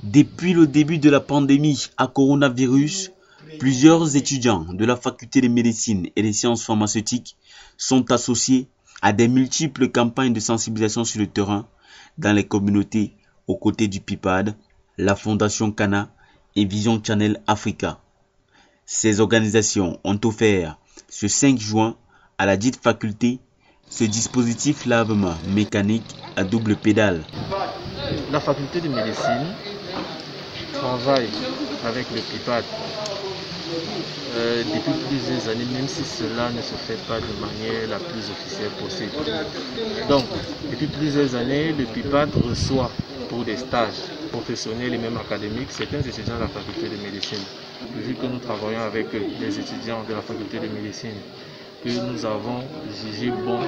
Depuis le début de la pandémie à coronavirus, plusieurs étudiants de la faculté de médecine et des sciences pharmaceutiques sont associés à des multiples campagnes de sensibilisation sur le terrain dans les communautés aux côtés du PIPAD, la Fondation Cana et Vision Channel Africa. Ces organisations ont offert ce 5 juin à la dite faculté ce dispositif lavement mécanique à double pédale. La faculté de médecine travaille avec le PIPAD depuis plusieurs années, même si cela ne se fait pas de manière la plus officielle possible. Donc, depuis plusieurs années, le PIPAD reçoit pour des stages professionnels et même académiques certains étudiants de la faculté de médecine. Vu que nous travaillons avec les étudiants de la faculté de médecine, que nous avons jugé bon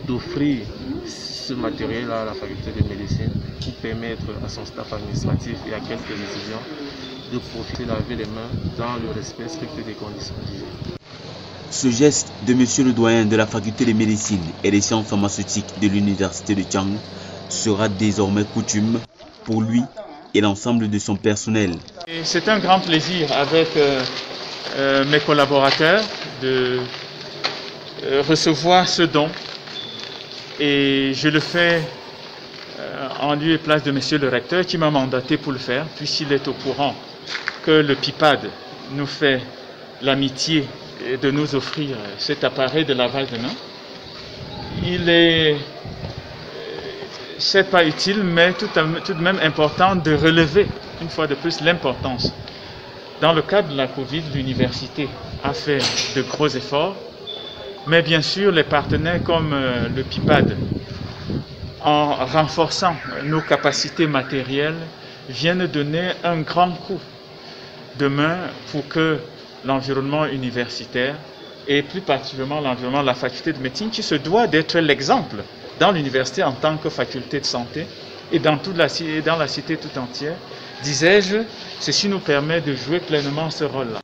d'offrir ce matériel à la faculté de médecine pour permettre à son staff administratif et à quelques étudiants de profiter de laver les mains dans le respect strict des conditions d'hygiène. Ce geste de monsieur le doyen de la faculté de médecine et des sciences pharmaceutiques de l'université de Chang sera désormais coutume pour lui et l'ensemble de son personnel. C'est un grand plaisir avec mes collaborateurs de recevoir ce don, et je le fais en lieu et place de monsieur le recteur qui m'a mandaté pour le faire, puisqu'il est au courant que le PIPAD nous fait l'amitié de nous offrir cet appareil de lavage de mains. Il est, c'est pas utile, mais tout de même important de relever une fois de plus l'importance. Dans le cadre de la Covid, l'université a fait de gros efforts, mais bien sûr les partenaires comme le PIPAD, en renforçant nos capacités matérielles, viennent donner un grand coup de main pour que l'environnement universitaire, et plus particulièrement l'environnement de la faculté de médecine, qui se doit d'être l'exemple dans l'université en tant que faculté de santé et dans la cité tout entière, disais-je, ceci nous permet de jouer pleinement ce rôle-là.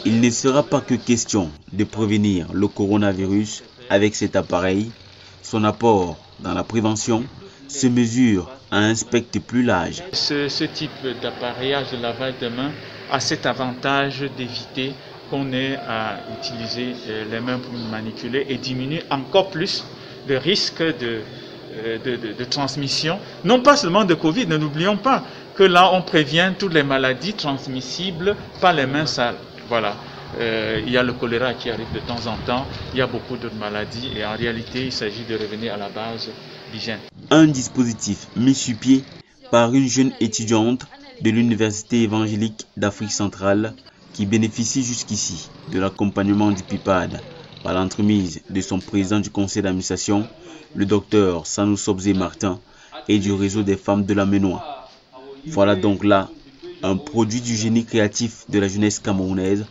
Il ne sera pas que question de prévenir le coronavirus avec cet appareil. Son apport dans la prévention se mesure à un spectre plus large. Ce type d'appareillage de lavage de mains a cet avantage d'éviter qu'on ait à utiliser les mains pour manipuler et diminuer encore plus le risque de transmission, non pas seulement de Covid, ne n'oublions pas que là on prévient toutes les maladies transmissibles par les mains sales. Voilà. Il y a le choléra qui arrive de temps en temps, il y a beaucoup d'autres maladies et en réalité il s'agit de revenir à la base d'hygiène. Un dispositif mis sur pied par une jeune étudiante de l'Université évangélique d'Afrique centrale qui bénéficie jusqu'ici de l'accompagnement du PIPAD par l'entremise de son président du conseil d'administration, le docteur Sanou Sobzé Martin, et du réseau des femmes de la Ménois. Voilà donc là un produit du génie créatif de la jeunesse camerounaise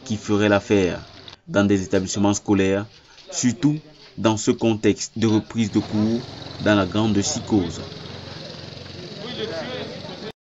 qui ferait l'affaire dans des établissements scolaires, surtout dans ce contexte de reprise de cours dans la grande psychose.